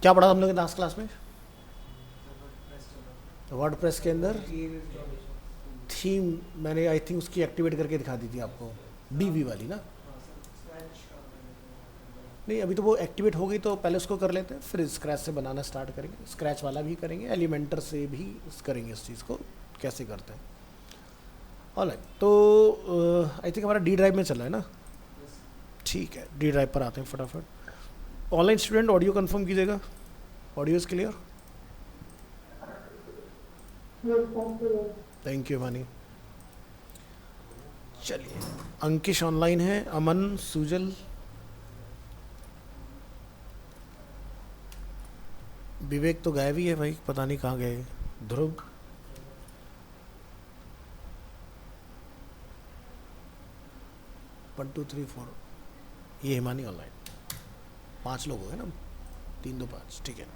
क्या पढ़ा हम लोग लास्ट क्लास में? वर्डप्रेस के अंदर थीम मैंने आई थिंक उसकी एक्टिवेट करके दिखा दी थी आपको, बीवी वाली ना? नहीं, अभी तो वो एक्टिवेट हो गई तो पहले उसको कर लेते हैं, फिर स्क्रैच से बनाना स्टार्ट करेंगे। स्क्रैच वाला भी करेंगे, एलिमेंटर से भी करेंगे इस चीज़ को कैसे करते हैं। ऑलराइट, तो आई थिंक हमारा डी ड्राइव में चल रहा है ना? ठीक है, डी ड्राइव पर आते हैं फटाफट। ऑनलाइन स्टूडेंट ऑडियो कंफर्म कीजिएगा, audio is clear. Thank you मानी। चलिए, अंकिश ऑनलाइन है, अमन, सुजल, विवेक तो गायब ही है भाई, पता नहीं कहाँ गए। ध्रुव, 1 2 3 4, ये हिमानी ऑनलाइन। 5 लोग हो गए ना, 3 2 5, ठीक है।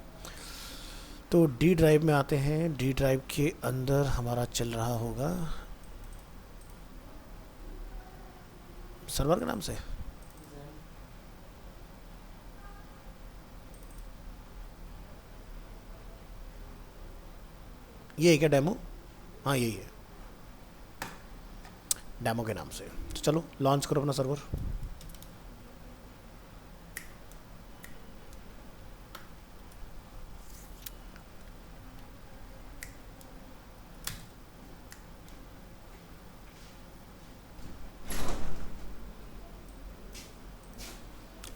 तो डी ड्राइव में आते हैं। डी ड्राइव के अंदर हमारा चल रहा होगा सर्वर के नाम से, ये है क्या डेमो? हाँ यही है, डेमो के नाम से। तो चलो लॉन्च करो अपना सर्वर।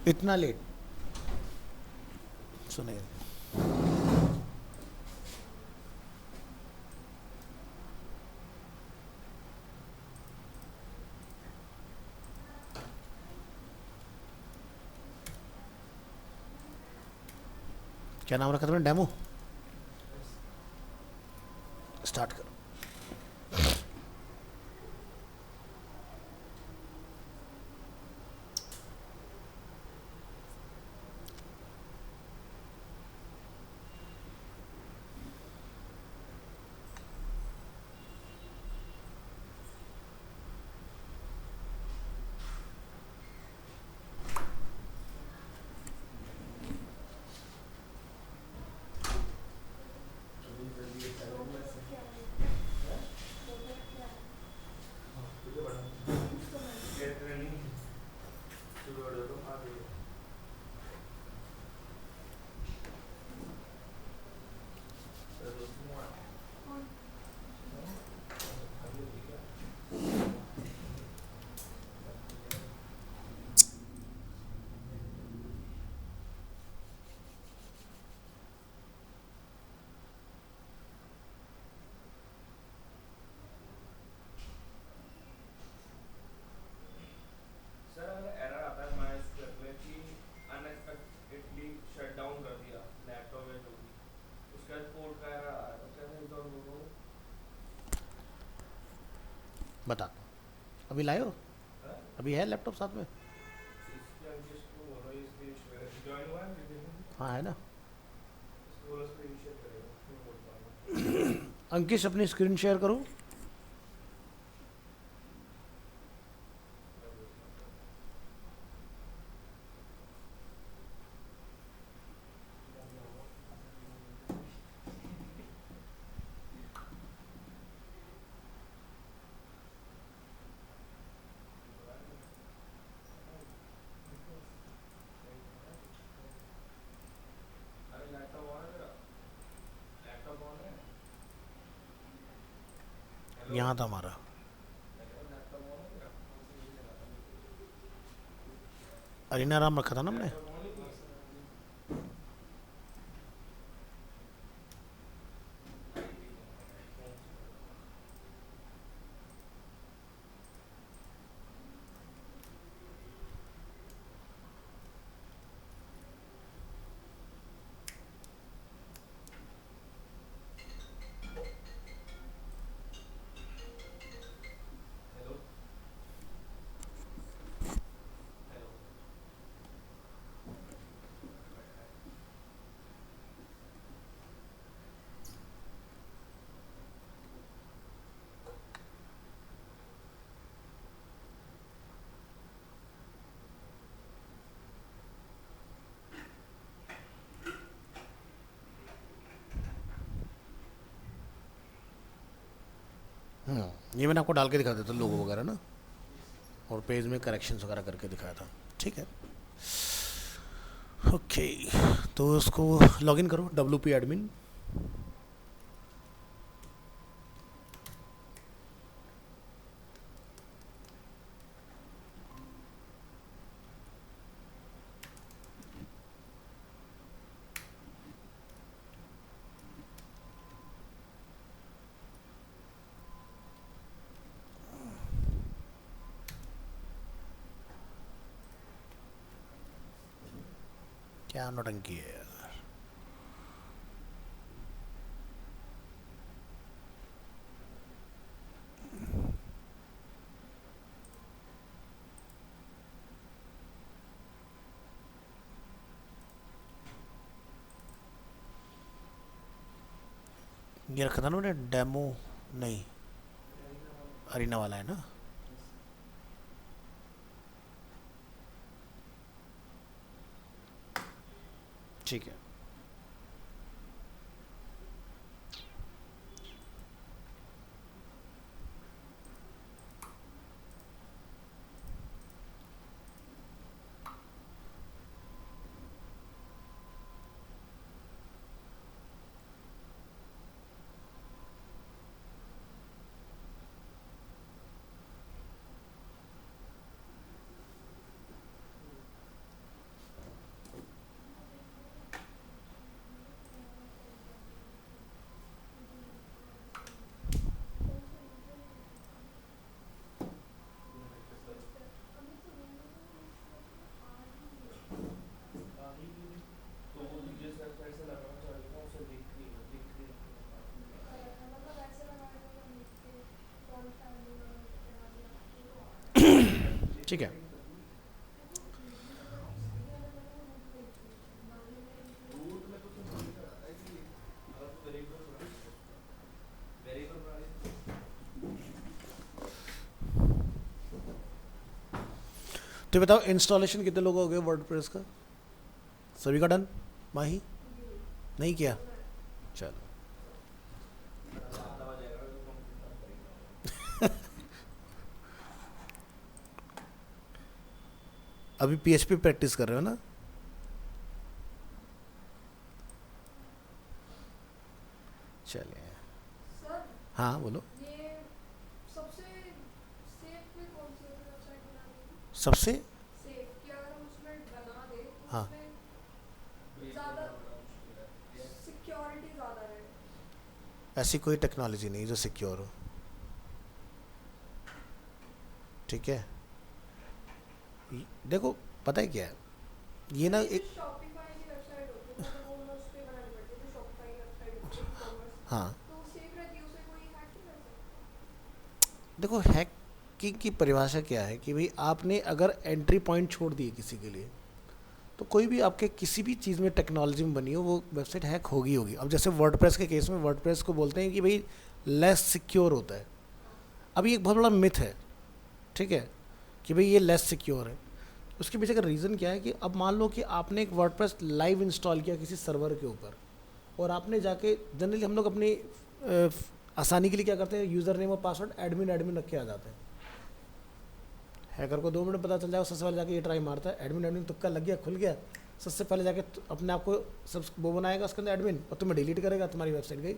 इतना लेट सुने? क्या नाम रखा तुमने? डेमो। स्टार्ट करो। सर अगर एरर आता है माई स्क्रिप्ट में कि अनएक्सपेक्टेडली शट डाउन कर दिया लैपटॉप या जो भी, उसके बाद पोर्ट का एरर आ रहा है तो कैसे रिजॉल्व होगा वो? बता, अभी लाए हो? हाँ? अभी है लैपटॉप साथ में? इसके अंकिश को बोलो, इसके ज्वाइन हुआ है मीटिंग? हाँ है ना। इसको बोलो स्क्रीन शेयर करेगा, मैं बोलता हूँ। अंकिश अपनी स्क्रीन शेयर करो। अरे लैपटॉप ऑन है मेरा, लैपटॉप ऑन है। हेलो, यहाँ था हमारा। लैपटॉप ऑन है मेरा, अरीना राम रखा था ना हमने। लैपटॉप ऑन ही नहीं है। हेलो, हेलो, ये मैंने आपको डाल के दिखा देता लोगो वगैरह ना, और पेज में करेक्शंस वगैरह करके दिखाया था। ठीक है, ओके। तो इसको लॉगिन करो WP एडमिन। क्या नौटंकी है यार। ये रखा था ना मैंने डेमो, नहीं अरीना वाला है ना। ठीक है, तो वो जिस वेबसाइट से लगाना चाहिए था उसे दिख नहीं ठीक है। रूट में तो तुम नहीं कराता है कि अगर तो वेरिएबल बना वेरिएबल बना तो बताओ इंस्टॉलेशन कितने लोग हो गए वर्डप्रेस का? सभी का डन? माही नहीं किया? चलो अभी PHP प्रैक्टिस कर रहे हो ना? चलिए, सर हाँ बोलो। ये सबसे सेफ में कौन सी वेबसाइट बनानी है? सबसे सेफ कि अगर हम उसमें बना दे तो हाँ। उसमें ज़्यादा सिक्योरिटी ज़्यादा रहे। ऐसी कोई टेक्नोलॉजी नहीं जो सिक्योर हो, ठीक है। देखो पता है क्या है, ये ना एक शॉपिफाई की वेबसाइट होती है तो वो उस पे बनानी पड़ती है, जो शॉपिफाई की वेबसाइट होती है ई-कॉमर्स, हाँ तो सेफ रहती है, उसे कोई हैक नहीं कर सकता। देखो हैकिंग की परिभाषा क्या है कि भाई आपने अगर एंट्री पॉइंट छोड़ दिए किसी के लिए, तो कोई भी आपके किसी भी चीज़ में टेक्नोलॉजी में बनी हो वो वेबसाइट हैक होगी। अब जैसे वर्डप्रेस के केस में वर्डप्रेस को बोलते हैं कि भाई लेस सिक्योर होता है। अब ये एक बहुत बड़ा मिथ है, ठीक है, कि भाई ये लेस सिक्योर है। उसके पीछे का रीज़न क्या है कि अब मान लो कि आपने एक वर्डप्रेस लाइव इंस्टॉल किया किसी सर्वर के ऊपर, और आपने जाके, जनरली हम लोग अपनी आसानी के लिए क्या करते हैं, यूज़र नेम और पासवर्ड एडमिन एडमिन रख के आ जाते हैं। हैकर को 2 मिनट पता चल जाएगा, सबसे पहले जाके ये ट्राई मारता है एडमिन एडमिन, तुक्का लग गया, खुल गया, सबसे पहले जाके अपने आप को सब वो बनाएगा उसके अंदर एडमिन, और तुम्हें डिलीट करेगा, तुम्हारी वेबसाइट गई।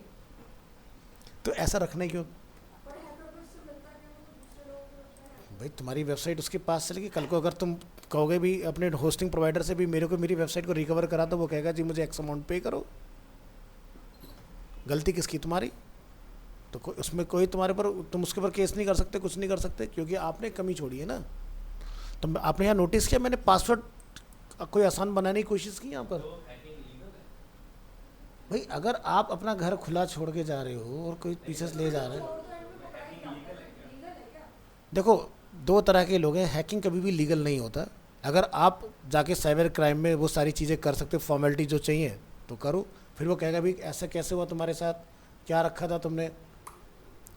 तो ऐसा रखना ही क्यों पर हैकर को इससे मिलता क्या है, तो दूसरे लोगों की वेबसाइट भाई? तुम्हारी वेबसाइट उसके पास चलेगी। कल को अगर तुम कहोगे भी अपने होस्टिंग प्रोवाइडर से भी मेरे को मेरी वेबसाइट को रिकवर करा, तो वो कहेगा जी मुझे एक्स अमाउंट पे करो। गलती किसकी? तुम्हारी। तो उसमें कोई तुम्हारे पर, तुम उसके ऊपर केस नहीं कर सकते, कुछ नहीं कर सकते, क्योंकि आपने कमी छोड़ी है ना। तो आपने यहाँ नोटिस किया मैंने पासवर्ड कोई आसान बनाने की कोशिश की यहाँ पर। तो हैकिंग लीगल है? भाई अगर आप अपना घर खुला छोड़ के जा रहे हो और कोई पीछे से ले जा रहा है, और तो एडमिन पकड़ा ही जाता है, लीगल है क्या? देखो 2 तरह के लोग हैं। हैकिंग कभी भी लीगल नहीं होता। अगर आप जाके साइबर क्राइम में वो सारी चीज़ें कर सकते हो, फॉर्मेलिटी जो चाहिए तो करो, फिर वो कहेगा भाई ऐसा कैसे हुआ तुम्हारे साथ, क्या रखा था तुमने,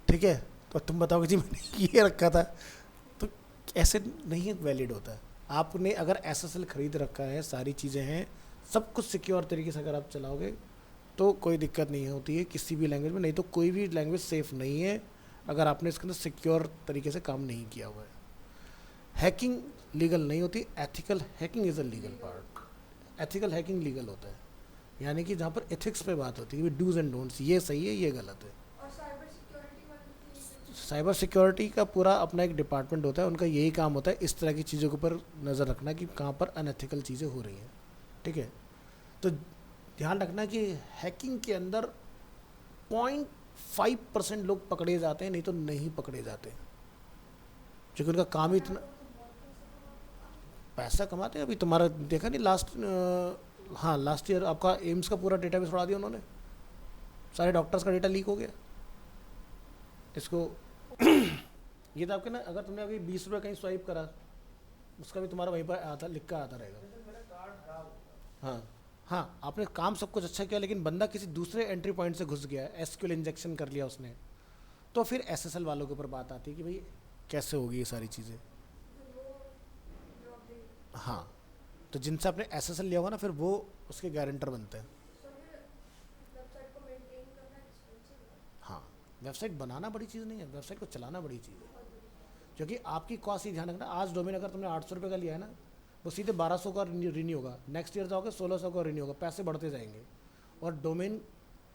ठीक है, तो तुम बताओगे जी मैंने ये रखा था। तो ऐसे नहीं वैलिड होता। आपने अगर SSL खरीद रखा है, सारी चीज़ें हैं, सब कुछ सिक्योर तरीके से अगर आप चलाओगे तो कोई दिक्कत नहीं होती है किसी भी लैंग्वेज में। नहीं तो कोई भी लैंग्वेज सेफ़ नहीं है अगर आपने इसके अंदर सिक्योर तरीके से काम नहीं किया हुआ है। हैकिंग लीगल नहीं होती, ethical hacking is a legal part. Ethical hacking legal होता है, यानी कि जहाँ पर एथिक्स पे बात होती है, डूज एंड डोंट्स, ये सही है ये गलत है। और साइबर सिक्योरिटी वाले की साइबर सिक्योरिटी का पूरा अपना एक डिपार्टमेंट होता है, उनका यही काम होता है इस तरह की चीज़ों के ऊपर नज़र रखना कि कहाँ पर अनएथिकल चीज़ें हो रही हैं। ठीक है, तो ध्यान रखना कि हैकिंग के अंदर 0.5% लोग पकड़े जाते हैं, नहीं तो नहीं पकड़े जाते, क्योंकि उनका काम ही इतना पैसा कमाते हैं। अभी तुम्हारा देखा नहीं लास्ट ईयर आपका एम्स का पूरा डेटा भी छोड़ा दिया उन्होंने, सारे डॉक्टर्स का डेटा लीक हो गया। इसको ये तो आपके ना, अगर तुमने अभी 20 रुपये कहीं स्वाइप करा, उसका भी तुम्हारा वहीं पर आता लिख कर आता रहेगा। जैसे मेरा कार्ड खराब हो हाँ हाँ, आपने काम सब कुछ अच्छा किया, लेकिन बंदा किसी दूसरे एंट्री पॉइंट से घुस गया, एसक्यूएल इंजेक्शन कर लिया उसने, तो फिर एसएसएल वालों के ऊपर बात आती है कि भाई कैसे होगी ये सारी चीज़ें। वो जो अपडेट हाँ, तो जिनसे आपने एसएसएल लिया होगा ना, फिर वो उसके गारंटर बनते हैं। सर वेबसाइट को मेंटेन करना एक्सपेंसिव है हाँ, वेबसाइट बनाना बड़ी चीज़ नहीं है, वेबसाइट को चलाना बड़ी चीज़ है, बहुत बड़ी। क्योंकि आपकी कॉस्ट ही ध्यान रखना। आज डोमेन अगर तुमने 800 रुपये का लिया है ना, वो सीधे 1200 का रिन्यू होगा, नेक्स्ट ईयर जाओगे 1600 का रिन्यू होगा, पैसे बढ़ते जाएंगे। और डोमेन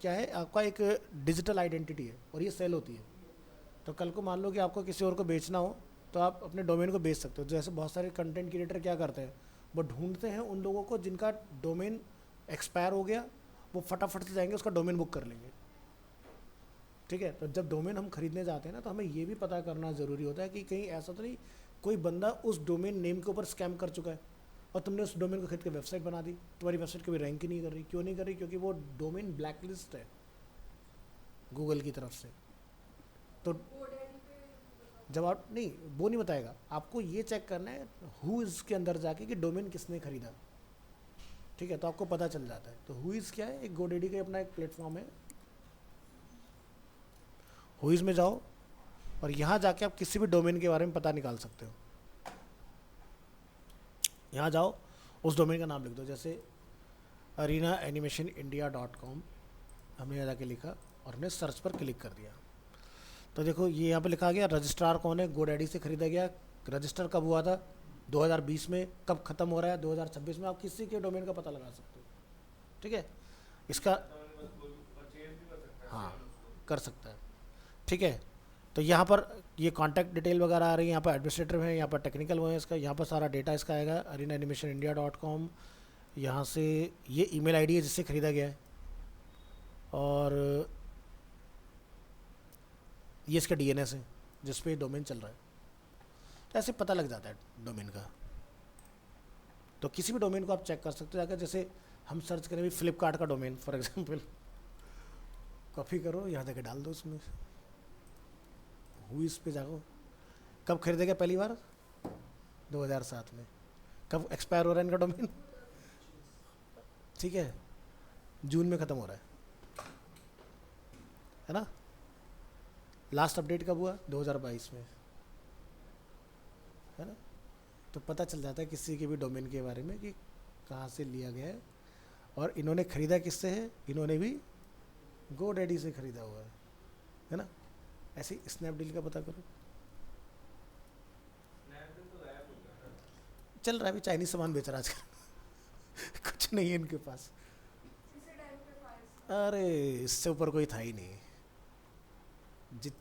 क्या है, आपका एक डिजिटल आइडेंटिटी है और ये सेल होती है। तो कल को मान लो कि आपको किसी और को बेचना हो, तो आप अपने डोमेन को बेच सकते हो। जैसे बहुत सारे कंटेंट क्रिएटर क्या करते हैं, वो ढूंढते हैं उन लोगों को जिनका डोमेन एक्सपायर हो गया, वो फटाफट से जाएंगे उसका डोमेन बुक कर लेंगे। ठीक है, तो जब डोमेन हम खरीदने जाते हैं ना, तो हमें ये भी पता करना ज़रूरी होता है कि कहीं ऐसा तो नहीं कोई बंदा उस डोमेन नेम के ऊपर स्कैम कर चुका है और तुमने उस डोमेन को खरीद के वेबसाइट बना दी, तुम्हारी वेबसाइट कभी रैंक ही नहीं कर रही। क्यों नहीं कर रही? क्योंकि वो डोमेन ब्लैक लिस्ट है गूगल की तरफ से। तो GoDaddy पे जब आप नहीं, वो नहीं बताएगा आपको, ये चेक करना है हु इज़ के अंदर जाके कि डोमेन किसने खरीदा। ठीक है, तो आपको पता चल जाता है। तो हु इज़ क्या है, एक GoDaddy का अपना एक प्लेटफॉर्म है, हु इज़ में जाओ और यहाँ जाके आप किसी भी डोमेन के बारे में पता निकाल सकते हो। यहाँ जाओ, उस डोमेन का नाम लिख दो, जैसे arenaanimationindia.com, हमने यहाँ जाके लिखा और हमने सर्च पर क्लिक कर दिया। तो देखो ये यहाँ पे लिखा गया रजिस्ट्रार कौन है, GoDaddy से खरीदा गया। रजिस्टर कब हुआ था? 2020 में। कब ख़त्म हो रहा है? 2026 में। आप किसी के डोमेन का पता लगा सकते हो। ठीक है, इसका परचेज भी कर सकता है हाँ, उसको। कर सकता है। ठीक है, तो यहाँ पर ये कॉन्टैक्ट डिटेल वगैरह आ रही है, यहाँ पर एडमिनिस्ट्रेटर है, यहाँ पर टेक्निकल वो है इसका, यहाँ पर सारा डेटा इसका आएगा arenaanimationindia.com। यहाँ से ये ईमेल आईडी है जिससे ख़रीदा गया है, और ये इसका डीएनएस है जिस पे डोमेन चल रहा है। तो ऐसे पता लग जाता है डोमेन का। तो किसी भी डोमेन को आप चेक कर सकते हो जाकर। जैसे हम सर्च करें भी फ्लिपकार्ट का डोमेन फॉर एग्जांपल, कॉपी करो, यहाँ जाके डाल दो उसमें, हु इस पे जाओ। कब खरीदेगा पहली बार? 2007 में। कब एक्सपायर हो रहा है इनका डोमेन? ठीक है, जून में ख़त्म हो रहा है ना। लास्ट अपडेट कब हुआ? 2022 में, है ना। तो पता चल जाता है किसी के भी डोमेन के बारे में कि कहाँ से लिया गया है, और इन्होंने ख़रीदा किससे है? इन्होंने भी GoDaddy से ख़रीदा हुआ है ना। ऐसे ही स्नैपडील का पता करो, स्नैपडील तो गायब हो गया ना। चल रहा है अभी, चाइनीज सामान बेच रहा है आजकल कुछ नहीं है इनके पास। इसी टाइम पे फाइल्स अरे इससे ऊपर कोई था ही नहीं। जित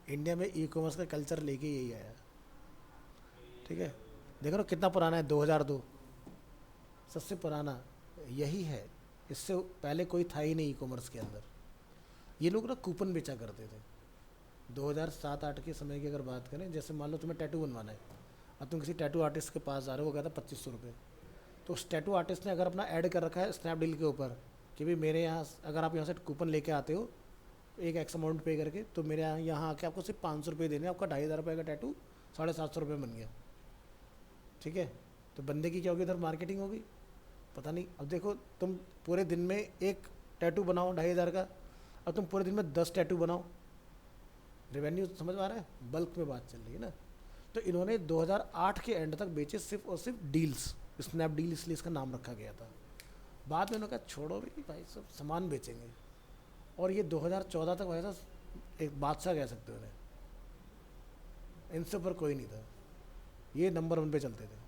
इंडिया में ई कॉमर्स का कल्चर लेके यही आया। ठीक है, देखो ना कितना पुराना है, 2002 सबसे पुराना यही है। इससे पहले कोई था ही नहीं ई कॉमर्स के अंदर। ये लोग ना कूपन बेचा करते थे 2007-8 के समय की अगर बात करें। जैसे मान लो तुम्हें टैटू बनवाना है, अब तुम किसी टैटू आर्टिस्ट के पास जा रहे हो, वो कहता 2500 रुपये। तो उस टैटू आर्टिस्ट ने अगर अपना ऐड कर रखा है स्नैपडील के ऊपर कि भाई मेरे यहाँ अगर आप यहाँ से कूपन लेके आते हो एक एक्स अमाउंट पे करके, तो मेरे यहाँ आके आपको सिर्फ 500 रुपये देने, आपका 2500 रुपये का टैटू 750 रुपये बन गया। ठीक है, तो बंदे की क्या होगी इधर, मार्केटिंग होगी, पता नहीं। अब देखो तुम पूरे दिन में एक टैटू बनाओ 2500 का, अब तुम पूरे दिन में 10 टैटू बनाओ, रेवेन्यू समझ में आ रहा है? बल्क में बात चल रही है ना। तो इन्होंने 2008 के एंड तक बेचे सिर्फ और सिर्फ डील्स, स्नैपडील इसलिए इसका नाम रखा गया था। बाद में उन्होंने कहा छोड़ो भाई सब सामान बेचेंगे, और ये 2014 तक वैसा एक बादशाह कह सकते हो उन्हें। इनसे ऊपर कोई नहीं था, ये नंबर 1 पे चलते थे।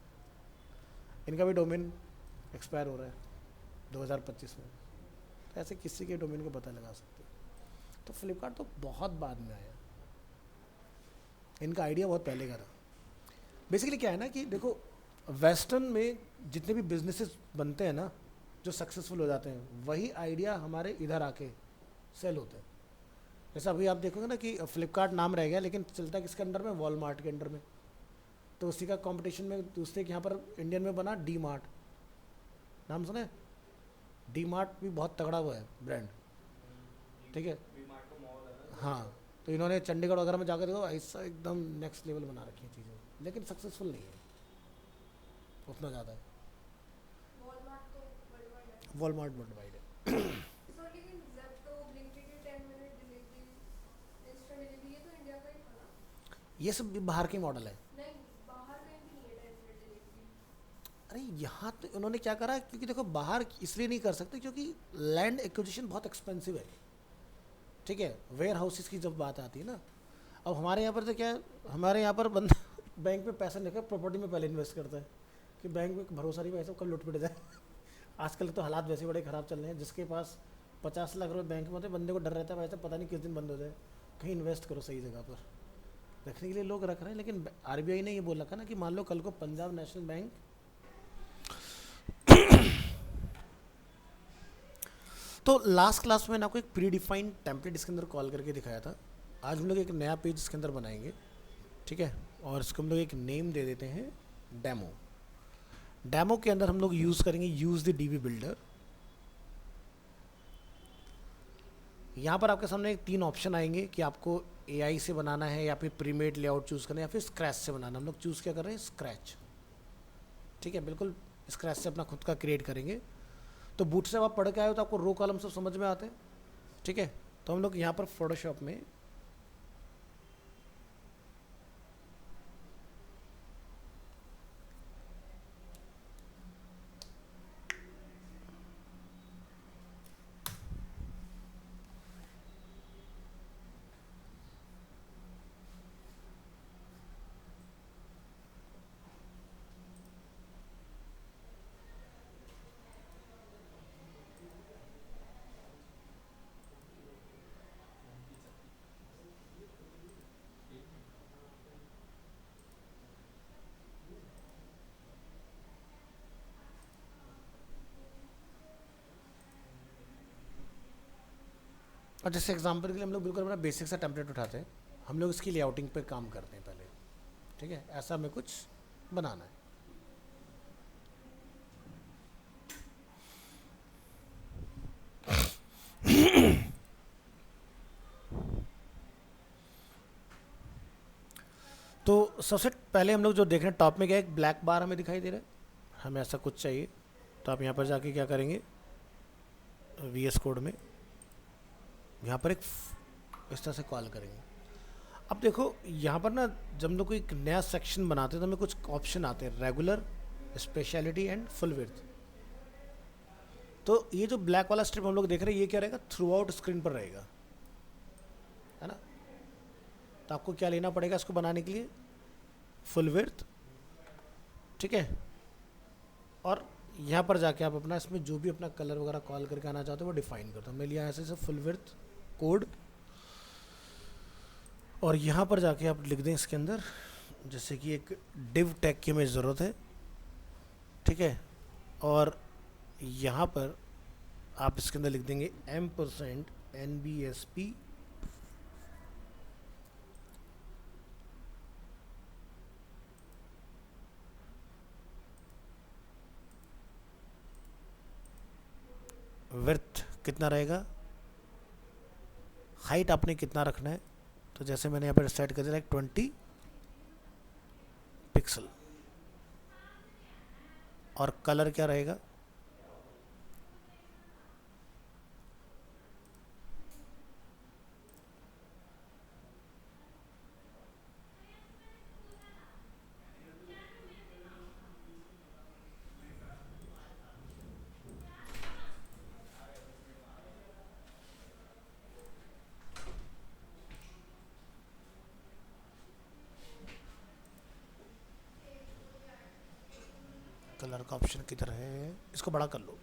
इनका भी डोमेन एक्सपायर हो रहा है 2025 में, तो ऐसे किसी के डोमेन को पता लगा सकते हैं। तो फ्लिपकार्ट तो बहुत बाद में आया, इनका आइडिया बहुत पहले का था। बेसिकली क्या है ना कि देखो, वेस्टर्न में जितने भी बिजनेसेस बनते हैं ना जो सक्सेसफुल हो जाते हैं, वही आइडिया हमारे इधर आके सेल होते हैं। जैसे अभी आप देखोगे ना कि फ्लिपकार्ट नाम रह गया, लेकिन चलता किसके अंडर में, वॉलमार्ट के अंडर में। तो उसी का कंपटीशन में दूसरे के यहाँ पर इंडियन में बना डी मार्ट, नाम सुना है? डी मार्ट भी बहुत तगड़ा हुआ है ब्रांड, ठीक है। वी-मार्ट का मॉल है ना। हाँ, तो इन्होंने चंडीगढ़ वगैरह में जाकर देखो ऐसा एकदम नेक्स्ट लेवल बना रखी है चीज़ें, लेकिन सक्सेसफुल नहीं है उतना ज़्यादा है। वॉलमार्ट तो वर्ल्ड वाइड है। वॉलमार्ट वर्ल्ड वाइड है। सर लेकिन ज़ेप्टो, ब्लिंकिट की 10 मिनट डिलीवरी, इंस्टेंट डिलीवरी, ये तो इंडिया का ही था ना? ये सब भी बाहर के मॉडल है। नहीं, बाहर कहीं भी नहीं है 10 मिनट डिलीवरी। अरे यहाँ तो उन्होंने क्या करा, क्योंकि देखो बाहर इसलिए नहीं कर सकते क्योंकि लैंड एक्विजिशन बहुत एक्सपेंसिव है, ठीक है। वेयर हाउसेस की जब बात आती है ना, अब हमारे यहाँ पर तो क्या है, हमारे यहाँ पर बंदा बैंक में पैसा लेकर प्रॉपर्टी में पहले इन्वेस्ट करता है कि बैंक में भरोसा नहीं, पैसा कब लुट पिट जाए। आजकल तो हालात वैसे बड़े ख़राब चल रहे हैं, जिसके पास 50 लाख रुपए बैंक में होते, बंदे को डर रहता है पैसा पता नहीं किस दिन बंद हो जाए। कहीं इन्वेस्ट करो सही जगह पर, रखने के लिए लोग रख रहे हैं। लेकिन आरबीआई ने ये बोल रखा ना कि मान लो कल को पंजाब नेशनल बैंक तो लास्ट क्लास में मैंने आपको एक प्री डिफाइंड टेम्पलेट इसके अंदर कॉल करके दिखाया था। आज हम लोग एक नया पेज इसके अंदर बनाएंगे, ठीक है, और इसको हम लोग एक नेम दे देते हैं डेमो। डेमो के अंदर हम लोग यूज़ करेंगे यूज़ द डीबी बिल्डर। यहाँ पर आपके सामने 3 ऑप्शन आएंगे कि आपको एआई से बनाना है या फिर प्रीमेड लेआउट चूज़ करना है या फिर स्क्रैच से बनाना। हम लोग चूज़ क्या कर रहे हैं, स्क्रैच, ठीक है, बिल्कुल स्क्रैच से अपना खुद का क्रिएट करेंगे। तो बूट से आप पढ़ के आए हो तो आपको रो कॉलम सब समझ में आते हैं, ठीक है। तो हम लोग यहाँ पर फोटोशॉप में और जैसे एग्जांपल के लिए हम लोग बिल्कुल अपना बेसिक सा टेम्पलेट उठाते हैं, हम लोग इसकी लेआउटिंग पे काम करते हैं पहले, ठीक है। ऐसा हमें कुछ बनाना है। तो सबसे पहले हम लोग जो देख रहे हैं टॉप में क्या है, एक ब्लैक बार हमें दिखाई दे रहा है, हमें ऐसा कुछ चाहिए। तो आप यहाँ पर जाके क्या करेंगे, VS कोड में यहाँ पर एक इस तरह से कॉल करेंगे। अब देखो यहाँ पर ना जब हम लोग कोई एक नया सेक्शन बनाते हैं तो हमें कुछ ऑप्शन आते हैं, regular, speciality and full width. तो ये जो ब्लैक वाला स्ट्रिप हम लोग देख रहे हैं ये क्या रहेगा, थ्रू आउट स्क्रीन पर रहेगा, है ना। तो आपको क्या लेना पड़ेगा इसको बनाने के लिए, फुल विड्थ, ठीक है। और यहाँ पर जाके आप अपना इसमें जो भी अपना कलर वगैरह कॉल करके आना चाहते हो वो डिफाइन करते हो। मैं लिया ऐसे फुल विड्थ कोड, और यहाँ पर जाके आप लिख दें इसके अंदर जैसे कि एक डिव टैग की हमें ज़रूरत है, ठीक है। और यहाँ पर आप इसके अंदर लिख देंगे %NBSP विड्थ कितना रहेगा, हाइट आपने कितना रखना है। तो जैसे मैंने यहाँ पर सेट कर दिया 20 पिक्सल, और कलर क्या रहेगा, का ऑप्शन किधर है, इसको बड़ा कर लो।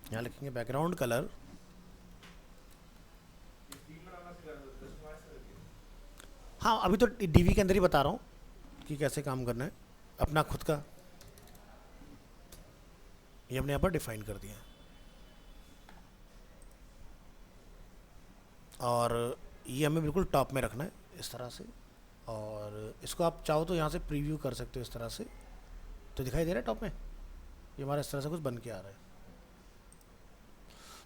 यहाँ लिखेंगे बैकग्राउंड कलर। ये थीम बनाना सिखा दो, कस्टमाइज करके। हाँ अभी तो डीवी के अंदर ही बता रहा हूँ कि कैसे काम करना है अपना खुद का। ये हमने यहाँ पर डिफाइन कर दिया और ये हमें बिल्कुल टॉप में रखना है इस तरह से। और इसको आप चाहो तो यहाँ से प्रीव्यू कर सकते हो इस तरह से, तो दिखाई दे रहा है टॉप में, ये हमारा इस तरह से कुछ बन के आ रहा है।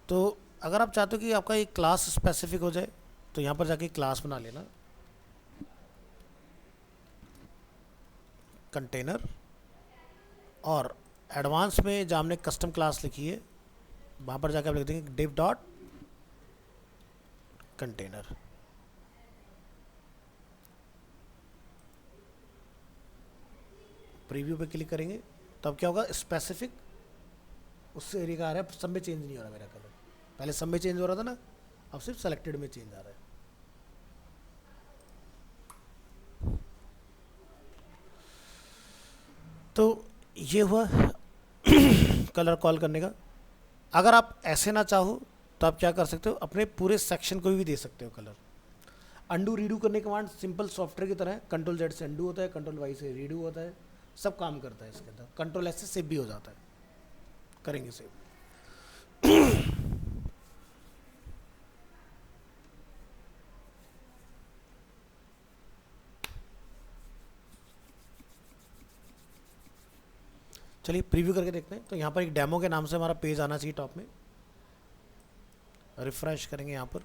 तो अगर आप चाहते हो कि आपका एक क्लास स्पेसिफिक हो जाए तो यहाँ पर जाके क्लास बना लेना, कंटेनर, और एडवांस में जहाँ हमने कस्टम क्लास लिखी है वहाँ पर जाकर आप लिख देंगे div डॉट कंटेनर। प्रीव्यू पे क्लिक करेंगे तो अब क्या होगा, स्पेसिफिक उस एरिया का आ रहा है, सब में चेंज नहीं हो रहा मेरा कलर। पहले सब में चेंज हो रहा था ना, अब सिर्फ सेलेक्टेड में चेंज आ रहा है। तो ये हुआ कलर कॉल करने का। अगर आप ऐसे ना चाहो तो आप क्या कर सकते हो, अपने पूरे सेक्शन को भी दे सकते हो कलर। अंडू रीडू करने के कमांड सिंपल सॉफ्टवेयर की तरह है, कंट्रोल जेड से अंडू होता है, कंट्रोल वाई से रीडू होता है, सब काम करता है इसके अंदर। कंट्रोल एस से सेव भी हो जाता है, करेंगे सेव। चलिए प्रीव्यू करके देखते हैं। तो यहाँ पर एक डेमो के नाम से हमारा पेज आना चाहिए टॉप में। रिफ्रेश करेंगे यहाँ पर,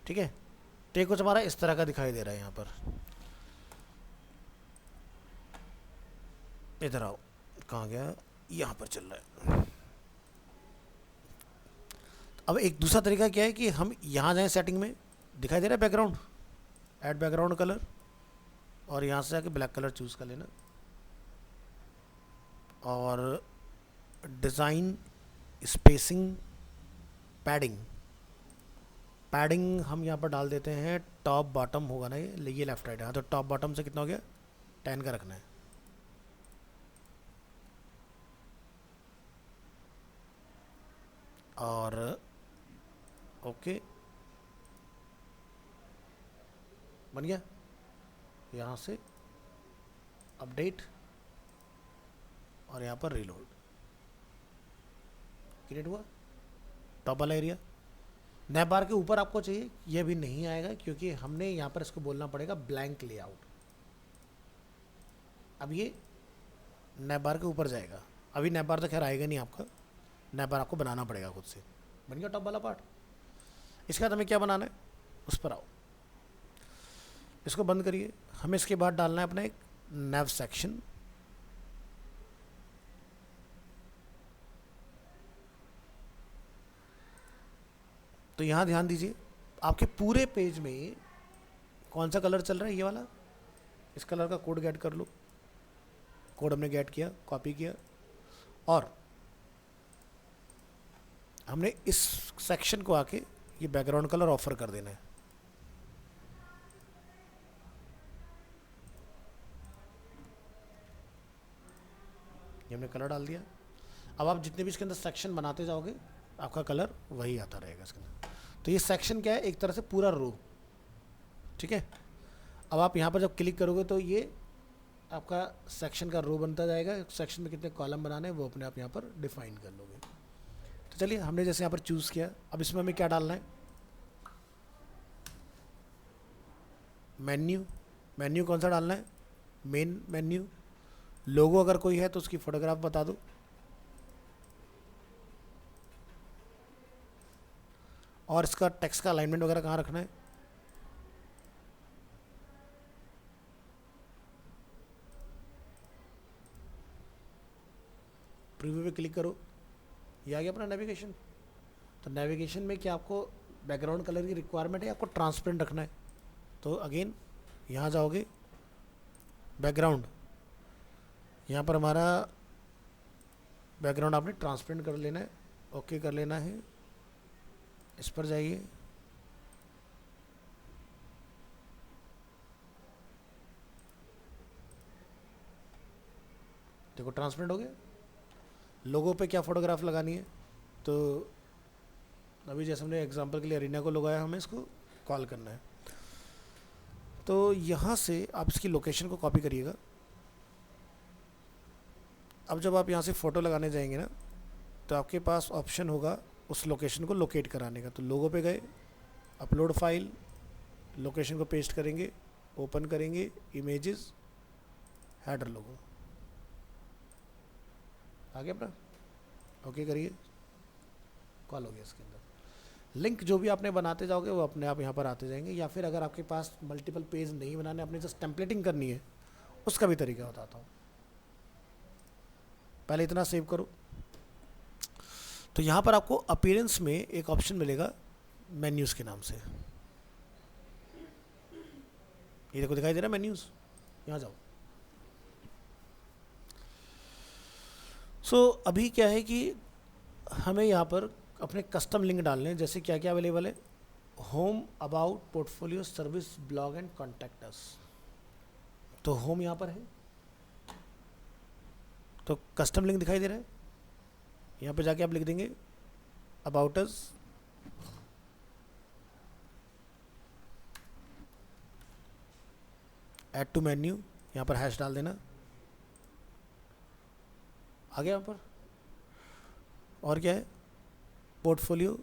ठीक है। तो कुछ हमारा इस तरह का दिखाई दे रहा है यहाँ पर। इधर आओ, कहाँ गया, यहाँ पर चल रहा है। अब एक दूसरा तरीका क्या है कि हम यहाँ जाएं सेटिंग में, दिखाई दे रहा है बैकग्राउंड, ऐड बैकग्राउंड कलर, और यहाँ से जाके ब्लैक कलर चूज़ कर लेना। और डिज़ाइन, स्पेसिंग, पैडिंग, पैडिंग हम यहाँ पर डाल देते हैं टॉप बॉटम होगा ना, ये लेफ्ट राइट। हाँ तो टॉप बॉटम से कितना हो गया, 10 का रखना है। और ओके, बन गया। यहाँ से अपडेट और यहाँ पर रीलोड, क्रिएट हुआ टॉप वाला एरिया। नैप बार के ऊपर आपको चाहिए, ये भी नहीं आएगा क्योंकि हमने यहाँ पर इसको बोलना पड़ेगा ब्लैंक लेआउट। अब ये नैप बार के ऊपर जाएगा, अभी नैप बार तो खैर आएगा नहीं आपका, नैप बार आपको बनाना पड़ेगा खुद से। बन गया टॉप वाला पार्ट। इसके बाद हमें क्या बनाना है, उस पर आओ, इसको बंद करिए। हमें इसके बाद डालना है अपना एक नैव सेक्शन। तो यहाँ ध्यान दीजिए, आपके पूरे पेज में कौन सा कलर चल रहा है, ये वाला। इस कलर का कोड गेट कर लो। कोड हमने गेट किया, कॉपी किया, और हमने इस सेक्शन को आके ये बैकग्राउंड कलर ऑफर कर देना है। ये हमने कलर डाल दिया। अब आप जितने भी इसके अंदर सेक्शन बनाते जाओगे आपका कलर वही आता रहेगा इसके अंदर। तो ये सेक्शन क्या है, एक तरह से पूरा रो, ठीक है। अब आप यहाँ पर जब क्लिक करोगे तो ये आपका सेक्शन का रो बनता जाएगा। सेक्शन में कितने कॉलम बनाने हैं वो अपने आप यहाँ पर डिफाइन कर लोगे। तो चलिए, हमने जैसे यहाँ पर चूज़ किया, अब इसमें हमें क्या डालना है, मेन्यू। मेन्यू कौन सा डालना है, मेन मेन्यू। लोगो अगर कोई है तो उसकी फोटोग्राफ बता दो। और इसका टेक्स्ट का अलाइनमेंट वगैरह कहाँ रखना है। प्रीव्यू पे क्लिक करो, ये आ गया अपना नेविगेशन। तो नेविगेशन में क्या आपको बैकग्राउंड कलर की रिक्वायरमेंट है, आपको ट्रांसपेरेंट रखना है। तो अगेन यहाँ जाओगे, बैकग्राउंड, यहाँ पर हमारा बैकग्राउंड आपने ट्रांसपेरेंट कर लेना है, ओके कर लेना है। इस पर जाइए, देखो ट्रांसपेरेंट हो गया। लोगो पे क्या फ़ोटोग्राफ लगानी है, तो अभी जैसे हमने एग्जांपल के लिए अरीना को लगाया, हमें इसको कॉल करना है। तो यहाँ से आप इसकी लोकेशन को कॉपी करिएगा। अब जब आप यहाँ से फ़ोटो लगाने जाएंगे ना, तो आपके पास ऑप्शन होगा उस लोकेशन को लोकेट कराने का। तो लोगो पे गए, अपलोड फाइल, लोकेशन को पेस्ट करेंगे, ओपन करेंगे, इमेजेस, हेडर लोगो, आ गया अपना, ओके करिए, कॉल हो गया। इसके अंदर लिंक जो भी आपने बनाते जाओगे वो अपने आप यहाँ पर आते जाएंगे। या फिर अगर आपके पास मल्टीपल पेज नहीं बनाने, अपने जस्ट टेम्पलेटिंग करनी है, उसका भी तरीका बताता हूँ। पहले इतना सेव करो। तो यहाँ पर आपको अपीयरेंस में एक ऑप्शन मिलेगा मेन्यूज़ के नाम से, ये देखो दिखाई दे रहा है मेन्यूज़, यहाँ जाओ। अभी क्या है कि हमें यहाँ पर अपने कस्टम लिंक डालने हैं। जैसे क्या क्या अवेलेबल है, home, about, portfolio, service, blog and contact us. तो होम यहाँ पर है, तो कस्टम लिंक दिखाई दे रहा है, यहाँ पे जाके आप लिख देंगे about us, add to menu, यहाँ पर हैश डाल देना, आ गया यहाँ पर। और क्या है, पोर्टफोलियो,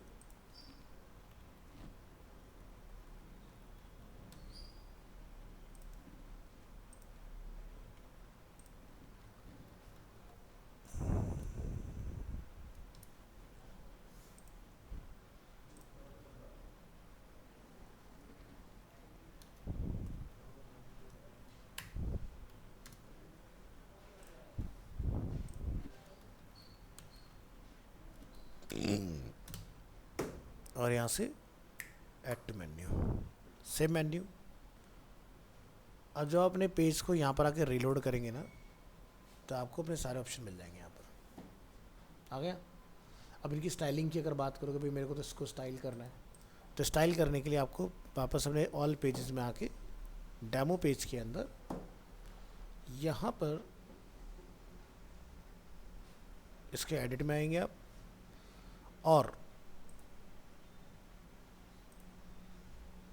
और यहाँ से add to menu, save menu. अब जब अपने पेज को यहाँ पर आके रीलोड करेंगे ना, तो आपको अपने सारे ऑप्शन मिल जाएंगे यहाँ पर, आ गया। अब इनकी स्टाइलिंग की अगर बात करोगे, भाई मेरे को तो इसको स्टाइल करना है, तो स्टाइल करने के लिए आपको वापस अपने ऑल पेजेस में आके डेमो पेज के अंदर यहाँ पर इसके एडिट में आएंगे आप, और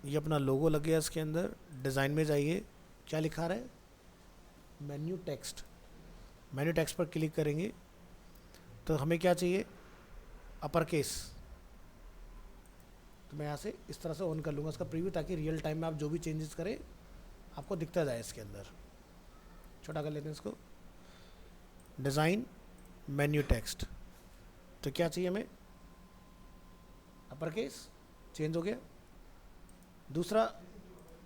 ये अपना लोगो लग गया इसके अंदर। डिज़ाइन में जाइए, क्या लिखा रहा है, मेन्यू टेक्स्ट। मेन्यू टेक्स्ट पर क्लिक करेंगे तो हमें क्या चाहिए, अपर केस। तो मैं यहाँ से इस तरह से ऑन कर लूँगा इसका प्रीव्यू, ताकि रियल टाइम में आप जो भी चेंजेस करें आपको दिखता जाए इसके अंदर। छोटा कर लेते हैं इसको, डिज़ाइन, मेन्यू टेक्स्ट। तो क्या चाहिए हमें, अपर केस, चेंज हो गया। दूसरा,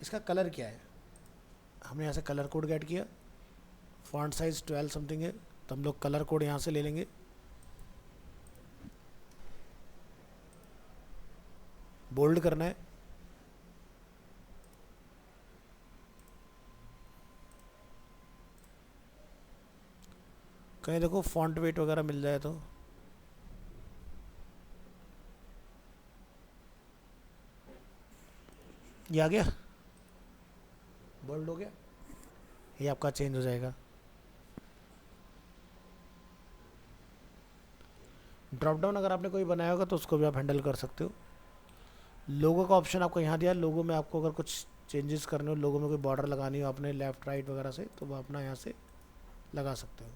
इसका कलर क्या है, हमने यहाँ से कलर कोड गेट किया, फॉन्ट साइज 12 समथिंग है, तो हम लोग कलर कोड यहाँ से ले लेंगे। बोल्ड करना है, कहीं देखो फॉन्ट वेट वगैरह मिल जाए तो। ये आ गया, बोल्ड हो गया, ये आपका चेंज हो जाएगा। ड्रॉप डाउन अगर आपने कोई बनाया होगा तो उसको भी आप हैंडल कर सकते हो। लोगो का ऑप्शन आपको यहाँ दिया, लोगो में आपको अगर कुछ चेंजेस करने हो, लोगो में कोई बॉर्डर लगानी हो आपने लेफ़्ट राइट वगैरह से, तो वो अपना यहाँ से लगा सकते हो।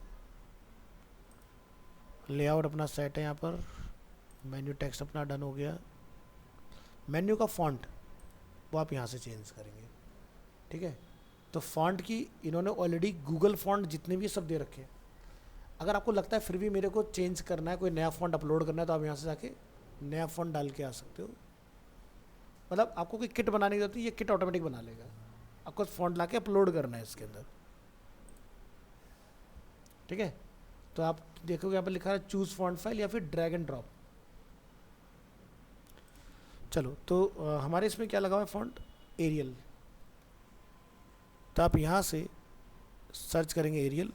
लेआउट अपना सेट है यहाँ पर, मेन्यू टेक्स्ट अपना डन हो गया। मेन्यू का फॉन्ट वो आप यहाँ से चेंज करेंगे, ठीक है। तो फॉन्ट की इन्होंने ऑलरेडी गूगल फॉन्ट जितने भी सब दे रखे हैं। अगर आपको लगता है फिर भी मेरे को चेंज करना है, कोई नया फॉन्ट अपलोड करना है, तो आप यहाँ से जाके नया फॉन्ट डाल के आ सकते हो। मतलब आपको कोई किट बनाने की जरूरत नहीं, ये किट ऑटोमेटिक बना लेगा। आपको फॉन्ट ला के अपलोड करना है इसके अंदर, ठीक है। तो आप देखोगे यहाँ पर लिखा है चूज़ फॉन्ट फाइल या फिर ड्रैग एंड ड्रॉप। चलो, तो हमारे इसमें क्या लगा हुआ है, फॉन्ट एरियल। तो आप यहाँ से सर्च करेंगे एरियल,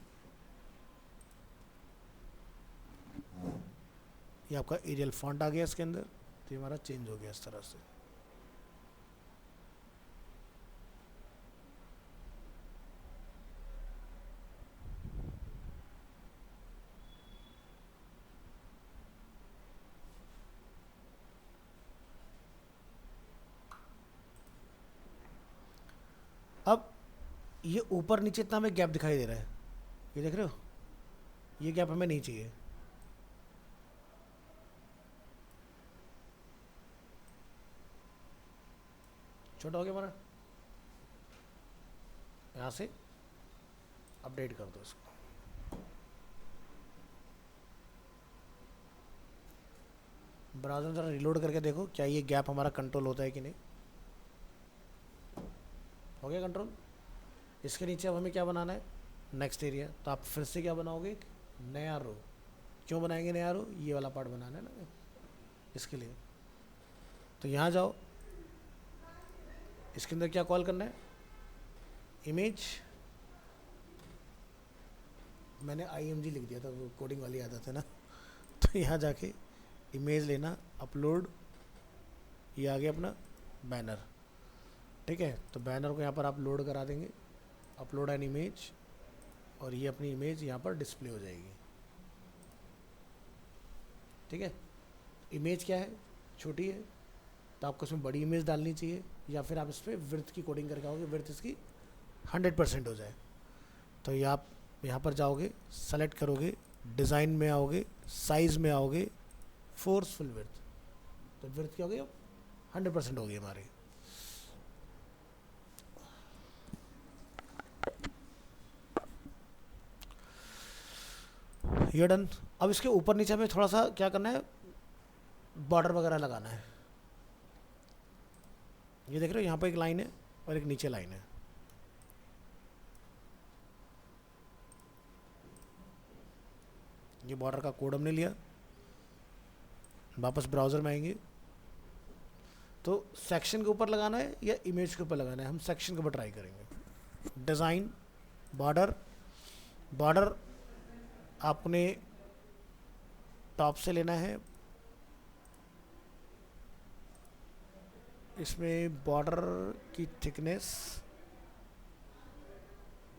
ये आपका एरियल फॉन्ट आ गया इसके अंदर, तो ये हमारा चेंज हो गया इस तरह से। अब ये ऊपर नीचे इतना हमें गैप दिखाई दे रहा है, ये देख रहे हो, ये गैप हमें नहीं चाहिए। छोटा हो गया हमारा, यहाँ से अपडेट कर दो इसको। ब्राउज़र में ज़रा रिलोड करके देखो क्या ये गैप हमारा कंट्रोल होता है कि नहीं। हो गया कंट्रोल। इसके नीचे अब हमें क्या बनाना है, नेक्स्ट एरिया, तो आप फिर से क्या बनाओगे, एक नया रो। क्यों बनाएंगे नया रो, ये वाला पार्ट बनाना है ना इसके लिए। तो यहाँ जाओ, इसके अंदर क्या कॉल करना है, इमेज, मैंने IMG लिख दिया था, वो कोडिंग वाली आदत है ना। तो यहाँ जाके इमेज लेना, अपलोड, ये आ गया अपना बैनर, ठीक है। तो बैनर को यहाँ पर आप लोड करा देंगे, अपलोड एन इमेज, और ये अपनी इमेज यहाँ पर डिस्प्ले हो जाएगी, ठीक है। इमेज क्या है, छोटी है, तो आपको इसमें बड़ी इमेज डालनी चाहिए, या फिर आप इस पर विड्थ की कोडिंग करके आओगे, विड्थ इसकी 100% हो जाए। तो ये आप यहाँ पर जाओगे, सेलेक्ट करोगे, डिज़ाइन में आओगे, साइज़ में आओगे, फोर्सफुल विड्थ, तो विड्थ क्या होगी, 100% होगी हमारी। ये डन। अब इसके ऊपर नीचे हमें थोड़ा सा क्या करना है, बॉर्डर वगैरह लगाना है। ये देख रहे हो, यहाँ पर एक लाइन है और एक नीचे लाइन है। ये बॉर्डर का कोड हमने लिया, वापस ब्राउज़र में आएंगे, तो सेक्शन के ऊपर लगाना है या इमेज के ऊपर लगाना है, हम सेक्शन के ऊपर ट्राई करेंगे। डिज़ाइन, बॉर्डर, बॉर्डर आपने टॉप से लेना है, इसमें बॉर्डर की थिकनेस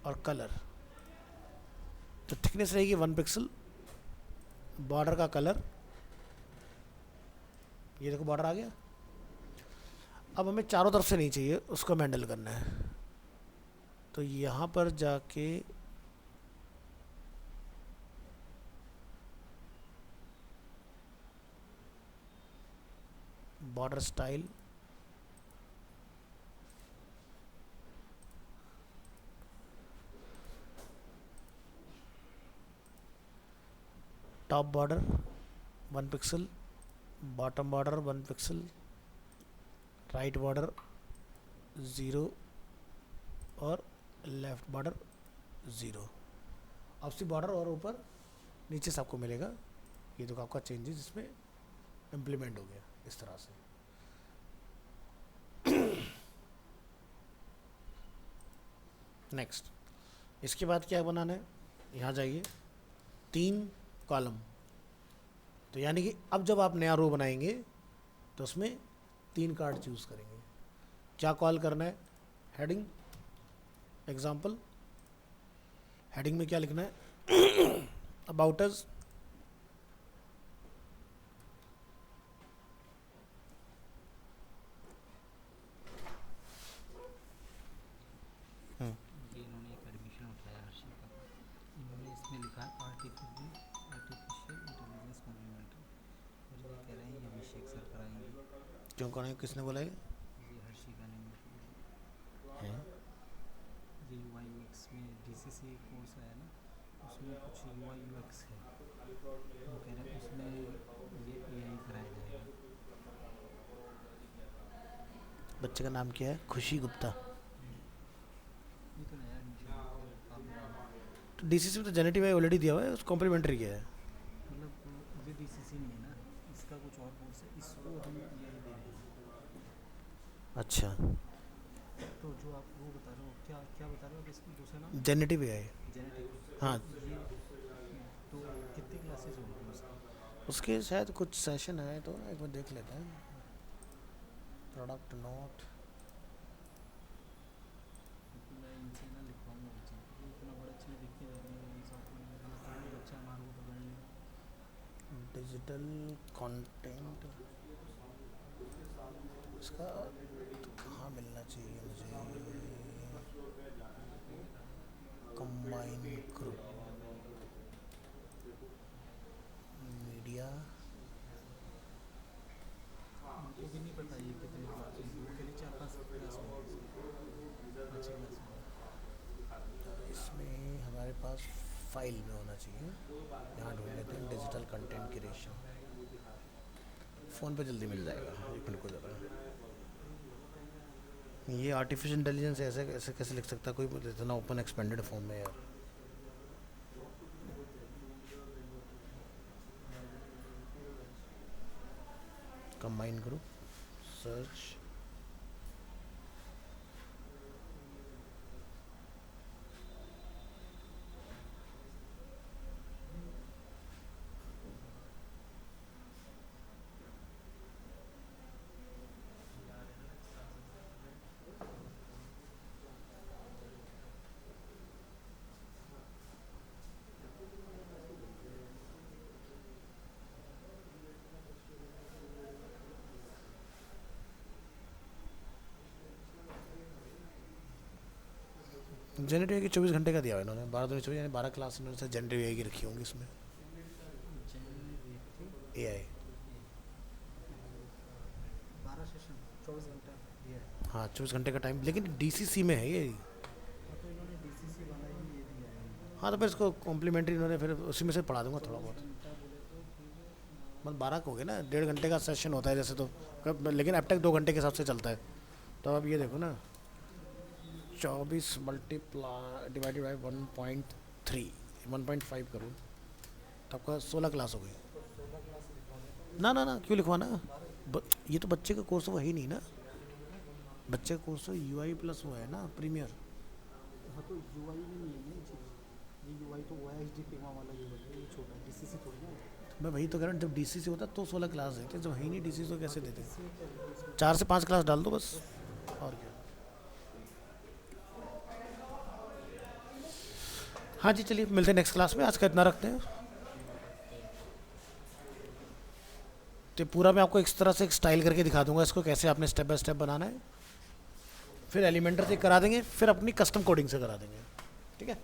और कलर, तो थिकनेस रहेगी 1 पिक्सल, बॉर्डर का कलर, ये देखो बॉर्डर आ गया। अब हमें चारों तरफ से नहीं चाहिए, उसको हैंडल करना है, तो यहाँ पर जाके border style, top border 1 pixel, bottom border 1 pixel, right border 0 और लेफ्ट बॉर्डर 0। आपसी बॉर्डर और ऊपर नीचे सबको मिलेगा। ये देखो आपका चेंजेस इसमें इम्प्लीमेंट हो गया इस तरह से। नेक्स्ट, इसके बाद क्या बनाना है, यहाँ जाइए, 3 कॉलम, तो यानी कि अब जब आप नया रो बनाएंगे तो उसमें 3 कार्ड चूज़ करेंगे। क्या कॉल करना है, हेडिंग, एग्जाम्पल, हेडिंग में क्या लिखना है, अबाउट अस, इन्होंने एक एडमिशन उठाया हर्षी का, इन्होंने इसमें लिखा है आर्टिफिशियल इंटेलिजेंस कॉम्प्लीमेंट्री, और ये कह रहे हैं ये अभिषेक सर कराएंगे। क्यों करें, किसने बोला ये हर्षी का नेम है? ये UI/UX में DCC कोर्स है ना, उसमें कुछ UI/UX है, वो कह रहे हैं उसमें ये AI कराया जाएगा। बच्चे का नाम क्या है, खुशी गुप्ता। ये तो नया एडमिशन, तो DCC में तो जेनेटिव है ऑलरेडी दिया हुआ है, उसको कॉम्प्लीमेंट्री किया है। मतलब ये DCC नहीं है ना, इसका कुछ और कोर्स है, इसको हम AI दे रहे हैं। अच्छा, तो जो आप वो बता रहे हो, क्या क्या बता रहे हो, इसकी दूसरा नाम जेनेटिव है। जेनेटिक, हाँ, ये तो कितनी क्लासेस होंगी उसकी? उसके शायद कुछ सेशन है तो एक बार देख लेते हैं। प्रोडक्ट नोट, मैं इनसे ना लिखवाऊंगा बच्चे, ये इतना बड़ा अच्छे लिख के देंगे सॉफ्टवेयर, बच्चा हमारे को पकड़ ले। डिजिटल कंटेंट इसका कहाँ मिलना चाहिए मुझे? कंबाइन ग्रुप, मीडिया, उनको भी नहीं पता ये कितने क्लास होंगे, वो करीब 4-5 क्लास होंगे, 5 क्लास होंगे। इसमें हमारे पास फाइल में होना चाहिए। यहाँ ढूंढ लेते हैं डिजिटल कंटेंट क्रिएशन, फ़ोन पे जल्दी मिल जाएगा, एक मिनट को ज़रा। ये आर्टिफिशियल इंटेलिजेंस ऐसे ऐसे कैसे लिख सकता है कोई इतना ओपन एक्सपेंडेड फॉर्म में यार। कंबाइन ग्रुप, सर्च, जनरेटिव की 24 घंटे का दिया हुआ इन्होंने, 12 यानी 12 क्लास इन्होंने से जनरेटिव AI की रखी होंगी इसमें। AI 12 सेशन 24 घंटा दिया है। हाँ 24 घंटे का टाइम, लेकिन DCC में है ये। हाँ तो इन्होंने DCC वाला ही ये दिया है। हाँ तो फिर इसको कॉम्प्लीमेंट्री इन्होंने फिर उसी में से पढ़ा दूंगा थोड़ा बहुत। घंटा बोले तो फिर मतलब 12 का हो गया ना, 1.5 घंटे का सेशन होता है जैसे तो, लेकिन अब तक 2 घंटे के हिसाब से चलता है। तो अब ये देखो ना 24 मल्टीप्लाई डिवाइडेड बाई 1.3 1.5 करूँ तो आपका 16 क्लास हो गई ना। ना ना क्यों लिखवाना, ये तो बच्चे का कोर्स वो है ही नहीं ना, बच्चे का कोर्स तो UI प्लस वो है ना प्रीमियर। हाँ तो UI में नहीं है ना ये चीज़, ये UI तो वो है HDP वाला UI है, ये छोटा है, DCC थोड़ी ना है। मैं वही तो कह रहा हूँ, जब DCC होता तो 16 क्लास देते, जब है ही नहीं DCC तो कैसे देते? 4 से 5 क्लास डाल दो बस, और क्या। हाँ जी चलिए मिलते हैं नेक्स्ट क्लास में, आज का इतना रखते हैं। तो पूरा मैं आपको इस तरह से एक स्टाइल करके दिखा दूंगा इसको, कैसे आपने स्टेप बाय स्टेप बनाना है, फिर एलिमेंटर से करा देंगे, फिर अपनी कस्टम कोडिंग से करा देंगे, ठीक है।